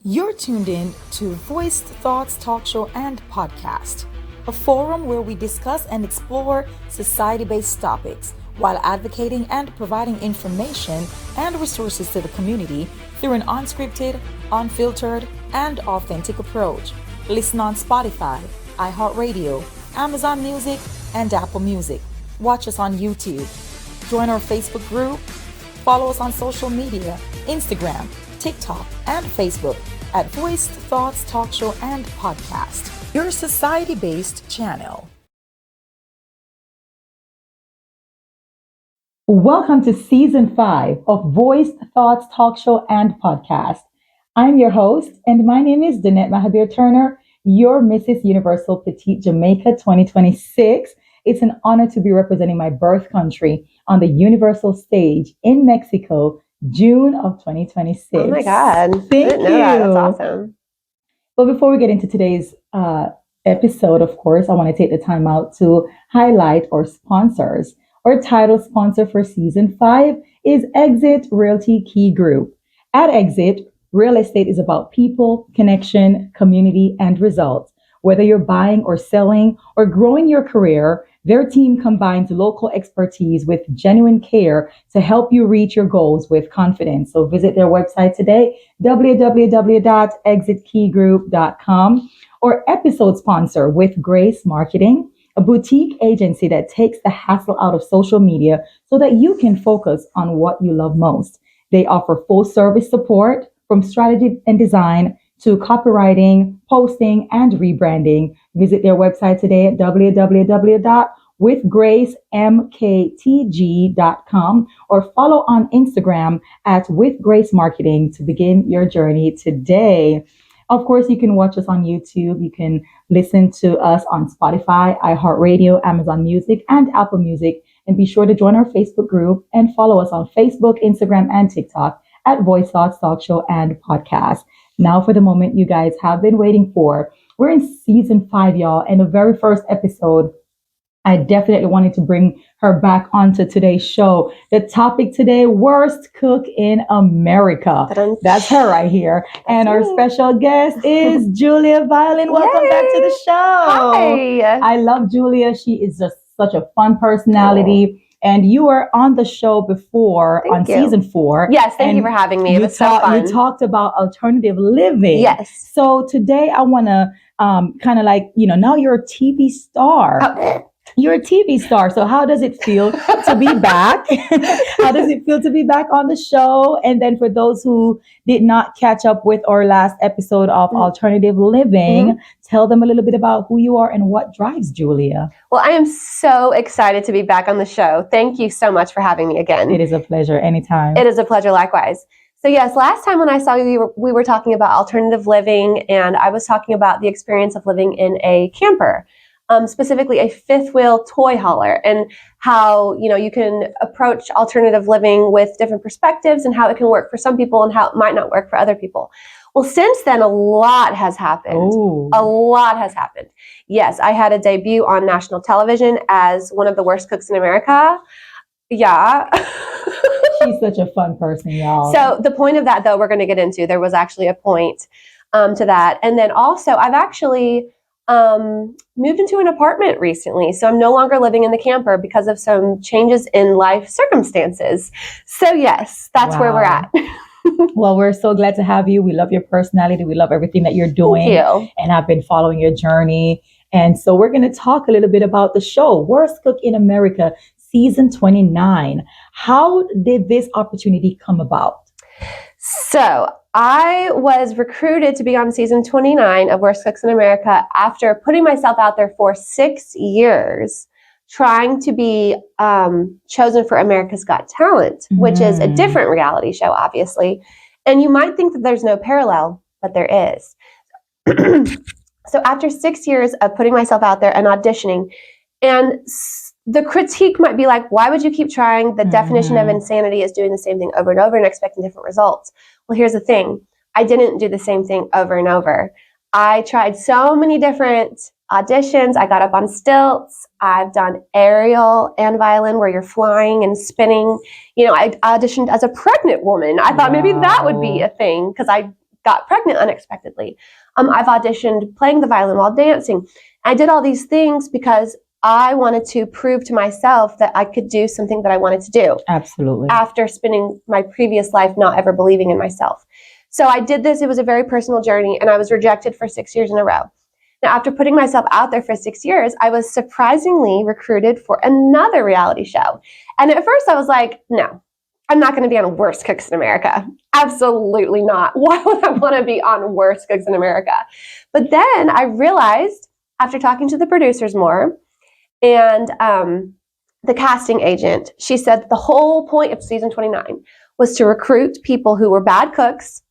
You're tuned in to Voiced Thoughts Talk Show and Podcast, a forum where we discuss and explore society-based topics while advocating and providing information and resources to the community through an unscripted, unfiltered, and authentic approach. Listen on Spotify, iHeartRadio, Amazon Music, and Apple Music. Watch us on YouTube. Join our Facebook group. Follow us on social media, Instagram, TikTok, and Facebook at Voiced Thoughts Talk Show and Podcast, your society-based channel. Welcome to Season 5 of Voiced Thoughts Talk Show and Podcast. I'm your host, and my name is Danette Mahabeer-Turner, your Mrs. Universal Petite Jamaica 2026. It's an honor to be representing my birth country on the Universal stage in Mexico, June of 2026. Oh my God. Thank you. That's awesome. But before we get into today's episode, of course, I want to take the time out to highlight our sponsors. Our title sponsor for Season 5 is Exit Realty Key Group. At Exit, real estate is about people, connection, community, and results. Whether you're buying or selling or growing your career, their team combines local expertise with genuine care to help you reach your goals with confidence. So visit their website today, www.exitkeygroup.com. Or episode sponsor with Grace Marketing, a boutique agency that takes the hassle out of social media so that you can focus on what you love most. They offer full service support from strategy and design to copywriting, posting, and rebranding. Visit their website today at www.withgracemktg.com or follow on Instagram at withgracemarketing to begin your journey today. Of course, you can watch us on YouTube. You can listen to us on Spotify, iHeartRadio, Amazon Music, and Apple Music. And be sure to join our Facebook group and follow us on Facebook, Instagram, and TikTok at Voice Thoughts Talk Show and Podcast. Now for the moment you guys have been waiting for. We're in Season 5, y'all, and the very first episode, I definitely wanted to bring her back onto today's show. The topic today, worst cook in America. That's her right here. And our special guest is Jewelia Violin. Welcome back to the show. Hi. I love Jewelia. She is just such a fun personality. And you were on the show before on Season 4. Yes, thank you for having me. It was so fun. You talked about alternative living. Yes. So today I want to kind of like, now you're a TV star. Oh. You're a TV star. So how does it feel to be back? How does it feel to be back on the show? And then for those who did not catch up with our last episode of Alternative Living, tell them a little bit about who you are and what drives Jewelia. Well, I am so excited to be back on the show. Thank you so much for having me again. It is a pleasure. Anytime. It is a pleasure. Likewise. So yes, last time when I saw you, we were talking about alternative living, and I was talking about the experience of living in a camper. Specifically a fifth wheel toy hauler, and how you can approach alternative living with different perspectives and how it can work for some people and how it might not work for other people. Well, since then, a lot has happened. Ooh. A lot has happened. Yes, I had a debut on national television as one of the worst cooks in America. Yeah. She's such a fun person, y'all. So the point of that, though, we're going to get into. There was actually a point to that. And then also, I've actually moved into an apartment recently. So I'm no longer living in the camper because of some changes in life circumstances. So yes, that's where we're at. Well, we're so glad to have you. We love your personality. We love everything that you're doing. Thank you. And I've been following your journey. And so we're going to talk a little bit about the show, Worst Cook in America, Season 29. How did this opportunity come about? So I was recruited to be on Season 29 of Worst Cooks in America after putting myself out there for 6 years, trying to be chosen for America's Got Talent, which is a different reality show, obviously. And you might think that there's no parallel, but there is. So after 6 years of putting myself out there and auditioning, and the critique might be like, why would you keep trying? The definition of insanity is doing the same thing over and over and expecting different results. Well, here's the thing. I didn't do the same thing over and over. I tried so many different auditions. I got up on stilts. I've done aerial and violin where you're flying and spinning. I auditioned as a pregnant woman. I thought maybe that would be a thing because I got pregnant unexpectedly. I've auditioned playing the violin while dancing. I did all these things because I wanted to prove to myself that I could do something that I wanted to do. Absolutely. After spending my previous life not ever believing in myself. So I did this. It was a very personal journey, and I was rejected for 6 years in a row. Now, after putting myself out there for 6 years, I was surprisingly recruited for another reality show. And at first I was like, no, I'm not going to be on Worst Cooks in America. Absolutely not. Why would I want to be on Worst Cooks in America? But then I realized, after talking to the producers more, and the casting agent, she said the whole point of season 29 was to recruit people who were bad cooks,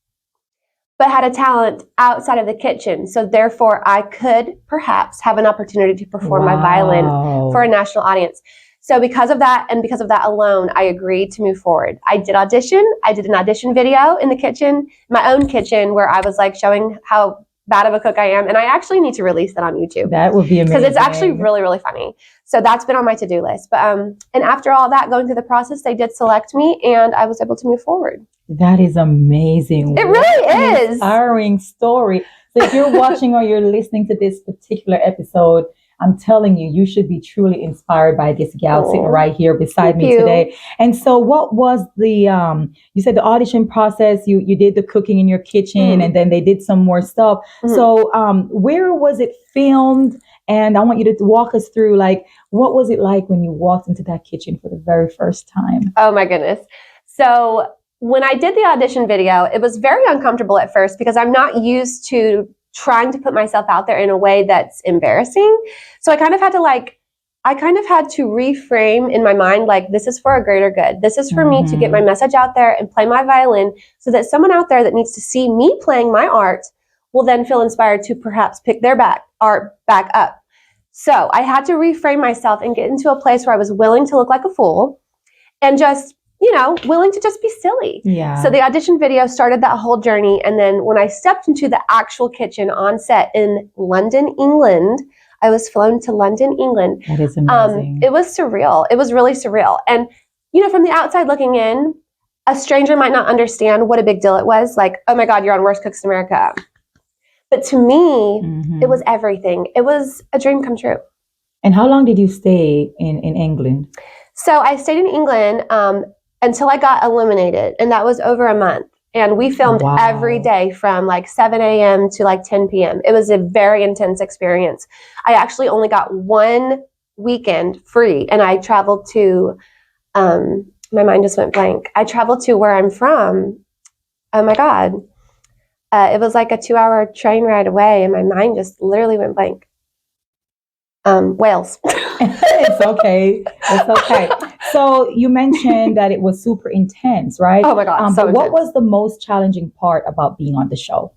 but had a talent outside of the kitchen. So therefore, I could perhaps have an opportunity to perform my violin for a national audience. So because of that, and because of that alone, I agreed to move forward. I did audition. I did an audition video in the kitchen, my own kitchen, where I was like showing how bad of a cook I am. And I actually need to release that on YouTube. That would be amazing. Because it's actually really, really funny. So that's been on my to-do list. But and after all that, going through the process, they did select me and I was able to move forward. That is amazing. It really is. Inspiring story. So if you're watching or you're listening to this particular episode, I'm telling you, you should be truly inspired by this gal sitting right here beside me today. And so what was the, you said the audition process, you did the cooking in your kitchen and then they did some more stuff. So where was it filmed? And I want you to walk us through, like, what was it like when you walked into that kitchen for the very first time? Oh my goodness. So when I did the audition video, it was very uncomfortable at first because I'm not used to trying to put myself out there in a way that's embarrassing. So I kind of had to reframe in my mind, like, this is for a greater good. This is for me to get my message out there and play my violin so that someone out there that needs to see me playing my art will then feel inspired to perhaps pick their art back up. So I had to reframe myself and get into a place where I was willing to look like a fool and just, willing to just be silly. Yeah. So the audition video started that whole journey. And then when I stepped into the actual kitchen on set in London, England, I was flown to London, England. That is amazing. It was surreal. It was really surreal. And, from the outside looking in, a stranger might not understand what a big deal it was. Like, oh my God, you're on Worst Cooks in America. But to me, it was everything. It was a dream come true. And how long did you stay in England? So I stayed in England until I got eliminated, and that was over a month. And we filmed every day from like 7 a.m. to like 10 p.m. It was a very intense experience. I actually only got one weekend free, and I traveled to, my mind just went blank. I traveled to where I'm from. Oh my God. It was like a 2-hour train ride away, and my mind just literally went blank. Wales. It's okay. It's okay. So you mentioned that it was super intense, right? Oh my God. But what was the most challenging part about being on the show?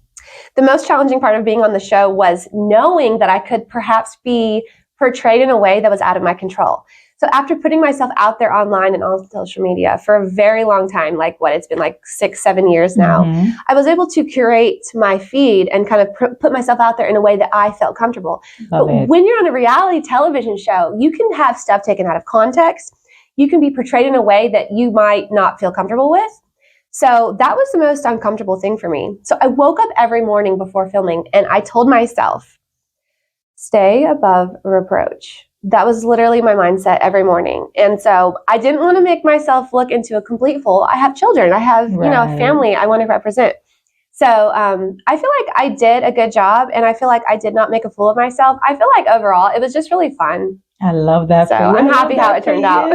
The most challenging part of being on the show was knowing that I could perhaps be portrayed in a way that was out of my control. So after putting myself out there online and on social media for a very long time, it's been like 6-7 years now, I was able to curate my feed and kind of put myself out there in a way that I felt comfortable. But when you're on a reality television show, you can have stuff taken out of context. You can be portrayed in a way that you might not feel comfortable with. So that was the most uncomfortable thing for me. So I woke up every morning before filming and I told myself, stay above reproach. That was literally my mindset every morning. And so I didn't want to make myself look into a complete fool. I have children. I have, a family I want to represent. So I feel like I did a good job, and I feel like I did not make a fool of myself. I feel like overall it was just really fun. I love that. So I'm happy how it turned out.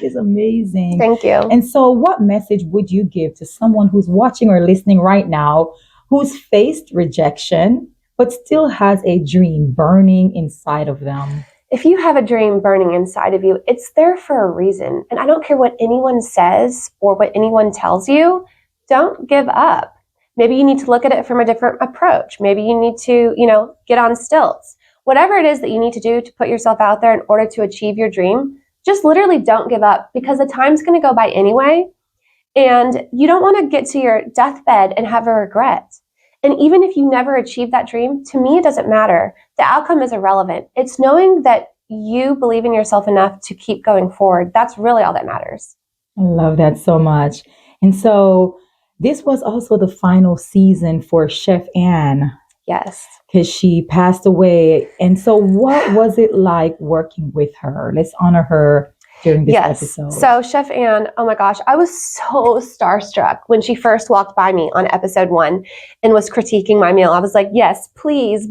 It's amazing. Thank you. And so what message would you give to someone who's watching or listening right now, who's faced rejection, but still has a dream burning inside of them? If you have a dream burning inside of you, it's there for a reason. And I don't care what anyone says or what anyone tells you, don't give up. Maybe you need to look at it from a different approach. Maybe you need to, get on stilts. Whatever it is that you need to do to put yourself out there in order to achieve your dream, just literally don't give up, because the time's going to go by anyway. And you don't want to get to your deathbed and have a regret. And even if you never achieve that dream, to me, it doesn't matter. The outcome is irrelevant. It's knowing that you believe in yourself enough to keep going forward. That's really all that matters. I love that so much. And so this was also the final season for Chef Anne Yes. because she passed away. And so, what was it like working with her? Let's honor her during this episode. So Chef Anne, oh my gosh, I was so starstruck when she first walked by me on episode 1 and was critiquing my meal. I was like, yes, please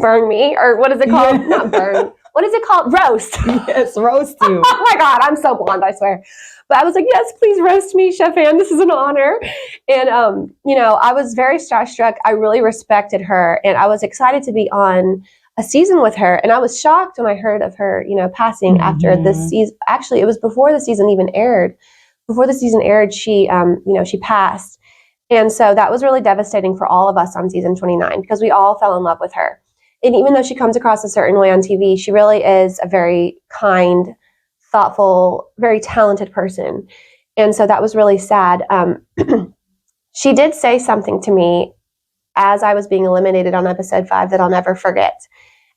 burn me. Or what is it called? Yeah. Not burn. What is it called? Roast. Yes, roast you. Oh my God, I'm so blonde, I swear. But I was like, yes, please roast me, Chef Anne. This is an honor. And, I was very starstruck. I really respected her. And I was excited to be on a season with her. And I was shocked when I heard of her, passing after this season. Actually, it was before the season even aired. Before the season aired, she passed. And so that was really devastating for all of us on season 29 because we all fell in love with her. And even though she comes across a certain way on TV, she really is a very kind, thoughtful, very talented person. And so that was really sad. She did say something to me as I was being eliminated on episode 5 that I'll never forget.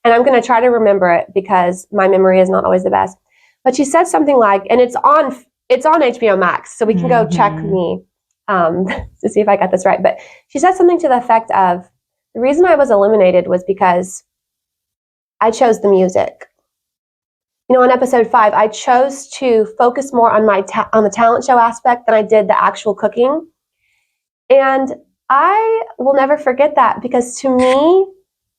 And I'm going to try to remember it because my memory is not always the best. But she said something like, and it's on HBO Max, so we can go check me to see if I got this right. But she said something to the effect of, the reason I was eliminated was because I chose the music. On episode 5, I chose to focus more on on the talent show aspect than I did the actual cooking. And I will never forget that because to me,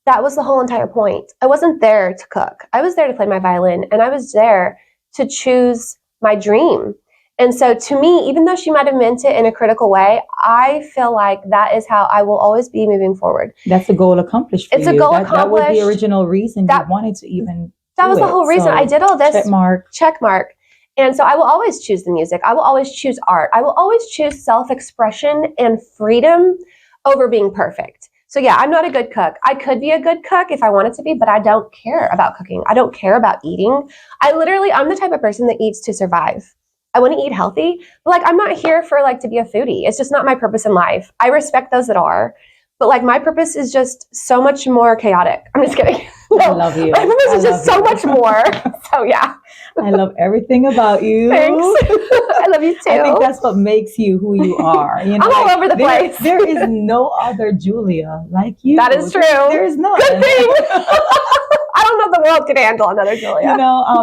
that was the whole entire point. I wasn't there to cook. I was there to play my violin, and I was there to choose my dream. And so to me, even though she might have meant it in a critical way, I feel like that is how I will always be moving forward. That's a goal accomplished for you. It's a goal accomplished. That was the original reason you wanted to even That was the whole reason. I did all this. Check mark. And so I will always choose the music. I will always choose art. I will always choose self-expression and freedom over being perfect. So yeah, I'm not a good cook. I could be a good cook if I wanted to be, but I don't care about cooking. I don't care about eating. I'm the type of person that eats to survive. I want to eat healthy, but I'm not here for to be a foodie. It's just not my purpose in life. I respect those that are, but my purpose is just so much more chaotic. I'm just kidding. No, I love you. My purpose is just so much more. So yeah. I love everything about you. Thanks. I love you too. I think that's what makes you who you are. I'm all over the place. There is no other Jewelia like you. That is true. There is none. Good thing. I don't know if the world could handle another Jewelia.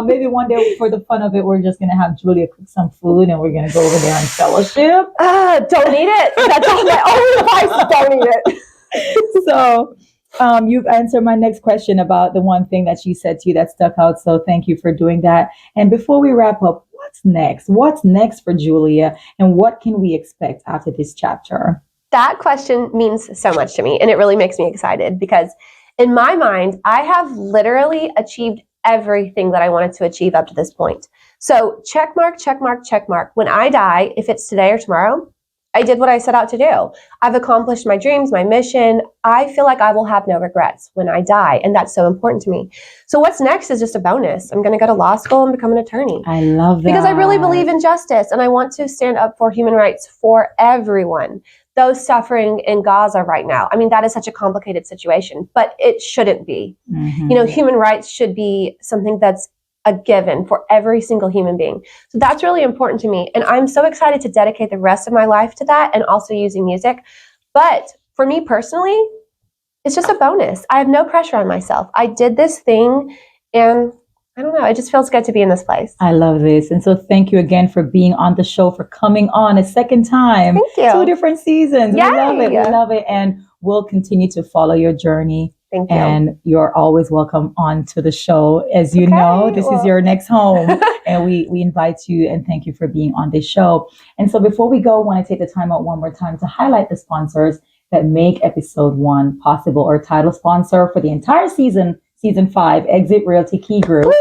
Maybe one day for the fun of it, we're just going to have Jewelia cook some food and we're going to go over there and fellowship. Don't eat it. That's all my only advice. Don't eat it. So you've answered my next question about the one thing that she said to you that stuck out. So thank you for doing that. And before we wrap up, what's next? What's next for Jewelia and what can we expect after this chapter? That question means so much to me and it really makes me excited because in my mind, I have literally achieved everything that I wanted to achieve up to this point. So check mark, check mark, check mark. When I die, if it's today or tomorrow, I did what I set out to do. I've accomplished my dreams, my mission. I feel like I will have no regrets when I die, and that's so important to me. So what's next is just a bonus. I'm going to go to law school and become an attorney. I love that. Because I really believe in justice, and I want to stand up for human rights for everyone. Those suffering in Gaza right now. I mean, that is such a complicated situation, but it shouldn't be. Mm-hmm. Human rights should be something that's a given for every single human being. So that's really important to me. And I'm so excited to dedicate the rest of my life to that and also using music. But for me personally, it's just a bonus. I have no pressure on myself. I did this thing and I don't know, it just feels good to be in this place. I love this. And so thank you again for being on the show, for coming on a second time. Thank you. 2 different seasons. Yay. We love it. We love it. And we'll continue to follow your journey. Thank you. And you're always welcome on to the show. As you know, this is your next home. And we invite you and thank you for being on this show. And so before we go, I want to take the time out one more time to highlight the sponsors that make episode 1 possible. Our title sponsor for the entire season 5, Exit Realty Key Group. Woo!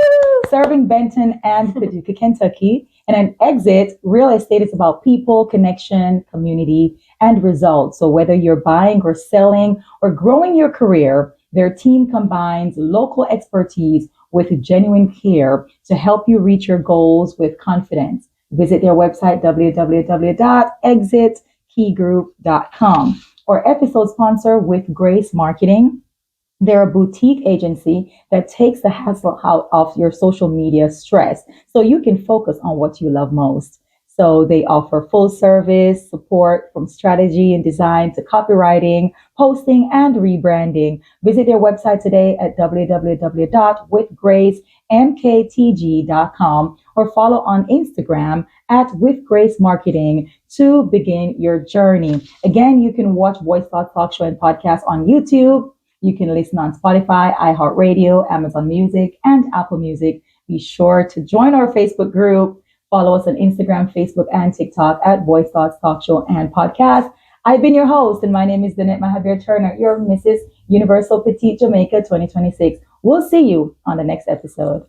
Serving Benton and Paducah, Kentucky. And an Exit, real estate is about people, connection, community, and results. So whether you're buying or selling or growing your career, their team combines local expertise with genuine care to help you reach your goals with confidence. Visit their website, www.exitkeygroup.com. Or episode sponsor with Grace Marketing. They're a boutique agency that takes the hassle out of your social media stress so you can focus on what you love most. So they offer full service support from strategy and design to copywriting, posting, and rebranding. Visit their website today at www.withgracemktg.com or follow on Instagram at With Grace Marketing to begin your journey. Again, you can watch Voice Thought Talk Show and podcast on YouTube. You can listen on Spotify, iHeartRadio, Amazon Music, and Apple Music. Be sure to join our Facebook group. Follow us on Instagram, Facebook, and TikTok at Voice Thoughts Talk Show and Podcast. I've been your host, and my name is Danette Mahabeer-Turner, your Mrs. Universal Petite Jamaica 2026. We'll see you on the next episode.